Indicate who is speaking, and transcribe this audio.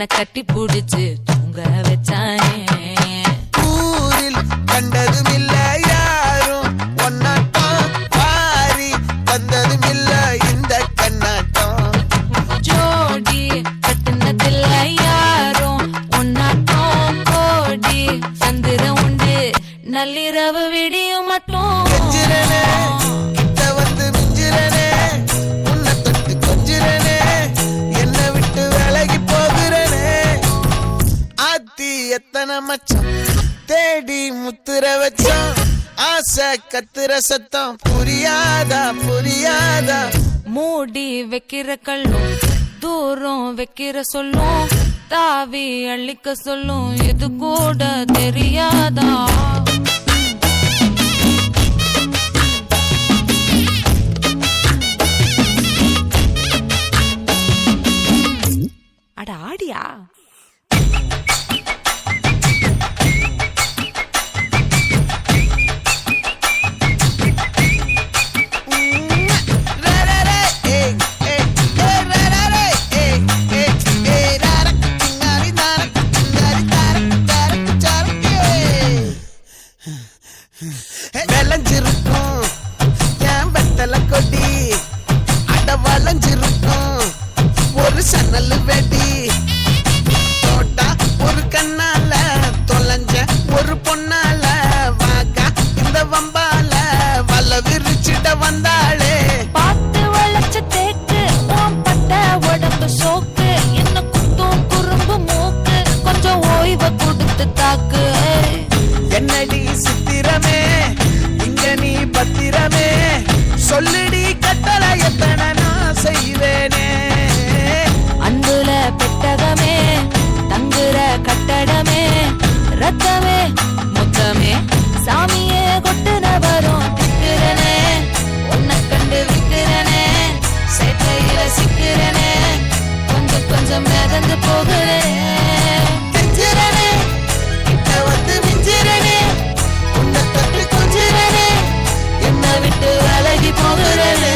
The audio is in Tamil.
Speaker 1: என்ன கட்டி புடிச்சு தூங்க வச்சானே.
Speaker 2: ஊரில் கண்டதும் இல்ல யாரும் ஒன்னாட்டம், பாரி வந்ததும் இல்ல இந்த கண்ணாட்டம்.
Speaker 1: ஜோடி கட்டுனதில்ல யாரும் ஒன்னாட்டம், கோடி சந்திரம் உண்டு நள்ளிரவு விடியும் மட்டும்.
Speaker 2: வந்து மிஞ்சிரனே, உன்னை தொட்டு கொஞ்சிரனே, என்னை விட்டு விலகி போகிறனே. ஆத்தி எத்தனை மச்சம் தேடி முத்துற வச்சோம், ஆசை கத்துற சத்தம் புரியாதா புரியாதா.
Speaker 1: மூடி வைக்கிற கல்லும் தூரம் வைக்கிற சொல்லும், தாவி அள்ளிக்க சொல்லும் இது கூட தெரியாதா. அட ஆடியா
Speaker 2: விளைஞ்சிருக்கும் என் வெத்தலை கொடி, அட வளைஞ்சிருக்கும் ஒரு சன்னல் வெடி. தோட்டா ஒரு கண்ணால தொலைஞ்ச ஒரு பொண்ணால வாக்கா இந்த வம்பால வல விரிச்சிட வந்தாளே.
Speaker 1: பார்த்து வளைச்ச தேக்கு உன் பட்ட உடம்பு சோக்கு, என்ன குத்தும் குறும்பு மூக்கு கொஞ்சம் ஓய்வை கொடுத்து தாக்கு.
Speaker 2: என்னடி சித்திரமே இங்க நீ பத்திரமே, சொல்லிடி கட்டளை எத்தனை நான் செய்வேனே.
Speaker 1: அன்புல பெட்டகமே தங்குற கட்டடமே, ரத்தமே முத்தமே சாமியே கொட்டுன வரும் திக்கிறனே. உன்னை கண்டு விக்கிறனே, சேட்டையில சிக்கிறனே, கொஞ்சம் கொஞ்சம் மிதந்து போகிறேன்.
Speaker 2: கெஞ்சிரனே கிட்ட வந்து மிஞ்சிரனே, உன்னை தொட்டு கொஞ்சிரனே,
Speaker 1: என்னை விட்டு விலகி போகிறனே.